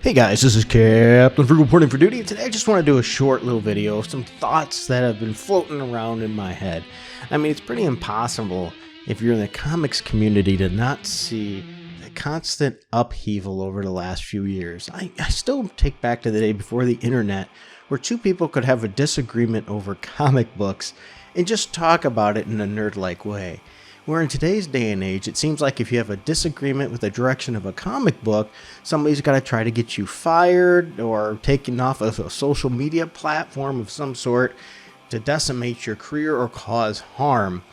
Hey guys, this is Captain Frugal reporting for duty, and today I just want to do a short little video of some thoughts that have been floating around in my head. I mean, it's pretty impossible if you're in the comics community to not see the constant upheaval over the last few years. I still take back to the day before the internet where two people could have a disagreement over comic books and just talk about it in a nerd-like way. Where in today's day and age, it seems like if you have a disagreement with the direction of a comic book, somebody's got to try to get you fired or taken off of a social media platform of some sort to decimate your career or cause harm.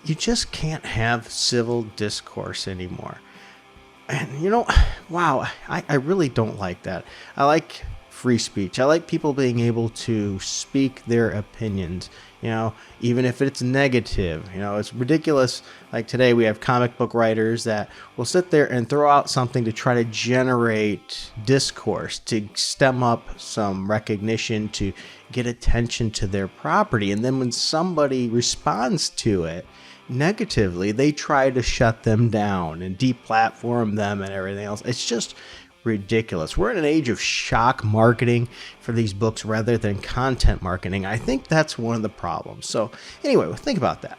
You just can't have civil discourse anymore. And wow, I really don't like that. I like free speech. I like people being able to speak their opinions, even if it's negative. It's ridiculous. Like today we have comic book writers that will sit there and throw out something to try to generate discourse, to stem up some recognition, to get attention to their property. And then when somebody responds to it negatively, they try to shut them down and deplatform them and everything else. It's just ridiculous. We're in an age of shock marketing for these books rather than content marketing. I think that's one of the problems. So anyway, think about that.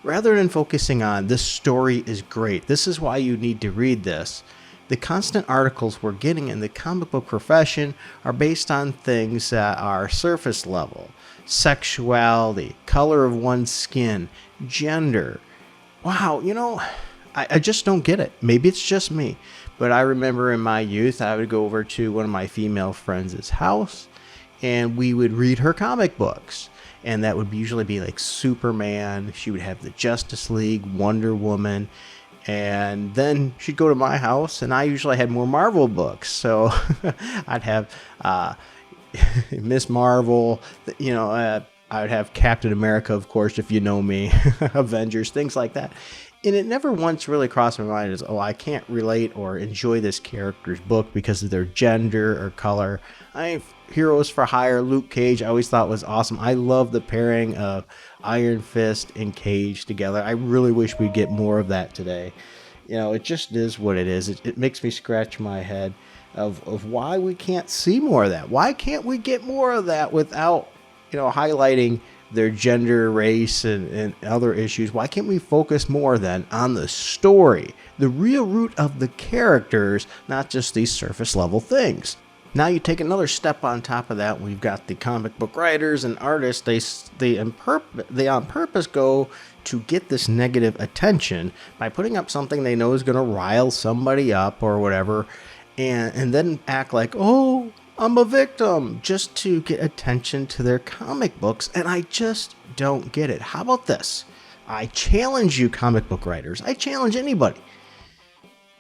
Rather than focusing on this story is great, this is why you need to read this, the constant articles we're getting in the comic book profession are based on things that are surface level. Sexuality, color of one's skin, gender. Wow, I just don't get it. Maybe it's just me. But I remember in my youth, I would go over to one of my female friends' house and we would read her comic books. And that would usually be like Superman. She would have the Justice League, Wonder Woman. And then she'd go to my house and I usually had more Marvel books. So I'd have Miss Marvel, I would have Captain America, of course, if you know me, Avengers, things like that. And it never once really crossed my mind as, I can't relate or enjoy this character's book because of their gender or color. Heroes for Hire, Luke Cage, I always thought was awesome. I love the pairing of Iron Fist and Cage together. I really wish we'd get more of that today. It just is what it is. It makes me scratch my head of why we can't see more of that. Why can't we get more of that without, highlighting their gender, race, and other issues? Why can't we focus more then on the story, the real root of the characters, not just these surface level things? Now you take another step on top of that. We've got the comic book writers and artists. They on purpose go to get this negative attention by putting up something they know is going to rile somebody up or whatever, and then act like, I'm a victim, just to get attention to their comic books, and I just don't get it. How about this? I challenge you, comic book writers. I challenge anybody.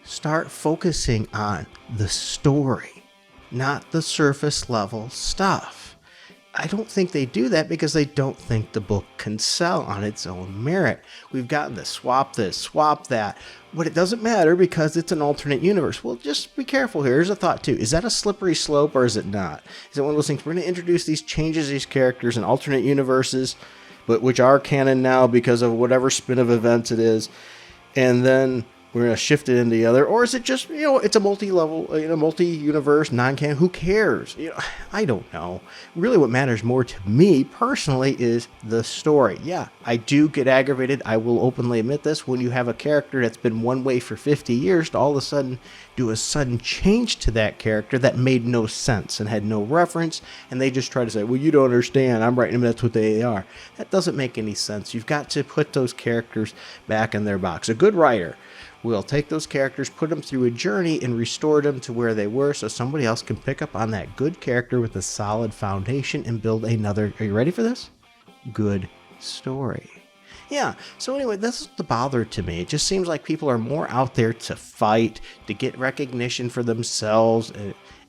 Start focusing on the story, not the surface level stuff. I don't think they do that because they don't think the book can sell on its own merit. We've gotten to swap this, swap that, but it doesn't matter because it's an alternate universe. Well, just be careful here. Here's a thought too. Is that a slippery slope or is it not? Is it one of those things, we're going to introduce these changes, these characters in alternate universes, but which are canon now because of whatever spin of events it is, and then we're going to shift it into the other? Or is it just, it's a multi-level, multi-universe, non-canon? Who cares? I don't know. Really what matters more to me personally is the story. Yeah, I do get aggravated. I will openly admit this. When you have a character that's been one way for 50 years to all of a sudden do a sudden change to that character that made no sense and had no reference, and they just try to say, well, you don't understand. I'm writing them. That's what they are. That doesn't make any sense. You've got to put those characters back in their box. A good writer will take those characters, put them through a journey, and restore them to where they were so somebody else can pick up on that good character with a solid foundation and build another, are you ready for this? Good story. Yeah, so anyway, this is the bother to me. It just seems like people are more out there to fight, to get recognition for themselves,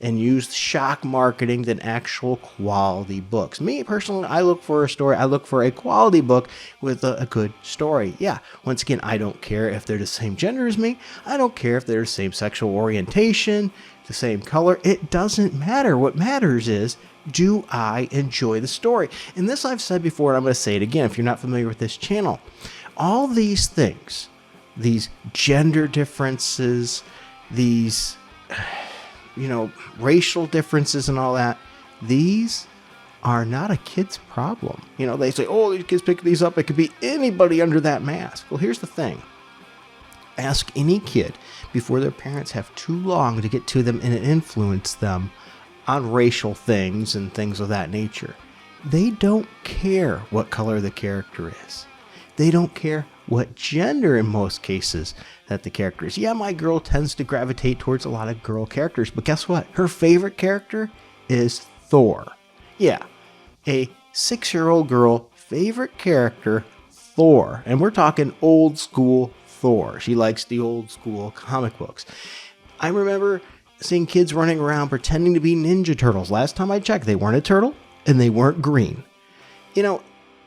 and use shock marketing than actual quality books. Me, personally, I look for a story. I look for a quality book with a good story. Yeah, once again, I don't care if they're the same gender as me. I don't care if they're the same sexual orientation, the same color. It doesn't matter. What matters is, do I enjoy the story? And this I've said before, and I'm going to say it again if you're not familiar with this channel. All these things, these gender differences, these racial differences and all that, these are not a kid's problem. They say, oh, these kids pick these up. It could be anybody under that mask. Well, here's the thing. Ask any kid before their parents have too long to get to them and influence them on racial things and things of that nature. They don't care what color the character is. They don't care what gender in most cases that the character is. Yeah, my girl tends to gravitate towards a lot of girl characters, but guess what? Her favorite character is Thor. Yeah, a 6-year-old girl favorite character, Thor. And we're talking old school Thor. She likes the old school comic books. I remember seeing kids running around pretending to be Ninja Turtles. Last time I checked, they weren't a turtle and they weren't green.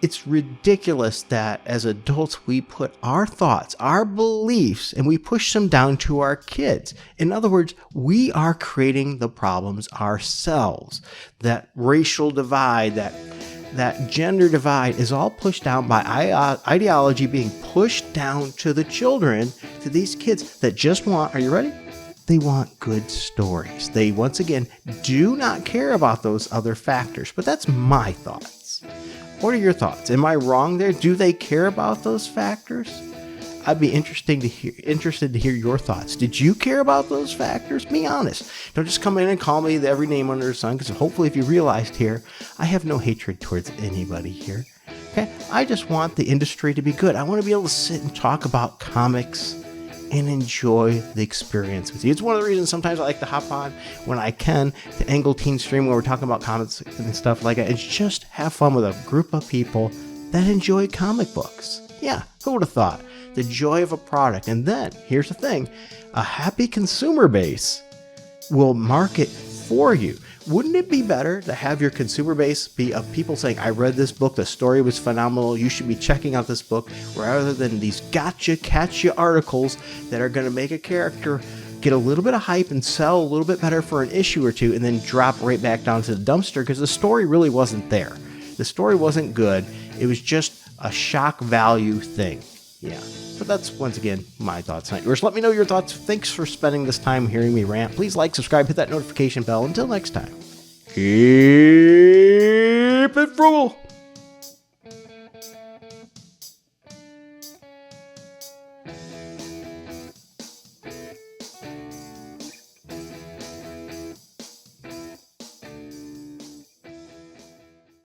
It's ridiculous that as adults we put our thoughts, our beliefs, and we push them down to our kids. In other words, we are creating the problems ourselves. That racial divide, that gender divide is all pushed down by ideology being pushed down to the children, to these kids that just want, are you ready? They want good stories. They, once again, do not care about those other factors. But that's my thoughts. What are your thoughts? Am I wrong there? Do they care about those factors? I'd be interested to hear your thoughts. Did you care about those factors? Be honest. Don't just come in and call me every name under the sun, because hopefully if you realized here, I have no hatred towards anybody here. Okay? I just want the industry to be good. I want to be able to sit and talk about comics and enjoy the experience with you. It's one of the reasons sometimes I like to hop on when I can to Angle Teen Stream when we're talking about comics and stuff like that. It's just have fun with a group of people that enjoy comic books. Yeah, who would have thought? The joy of a product. And then, here's the thing, a happy consumer base will market for you. Wouldn't it be better to have your consumer base be of people saying, I read this book, the story was phenomenal, you should be checking out this book, rather than these gotcha, catchy articles that are going to make a character get a little bit of hype and sell a little bit better for an issue or two and then drop right back down to the dumpster because the story really wasn't there. The story wasn't good. It was just a shock value thing. Yeah. But that's, once again, my thoughts, not yours. Let me know your thoughts. Thanks for spending this time hearing me rant. Please like, subscribe, hit that notification bell. Until next time, keep it frugal.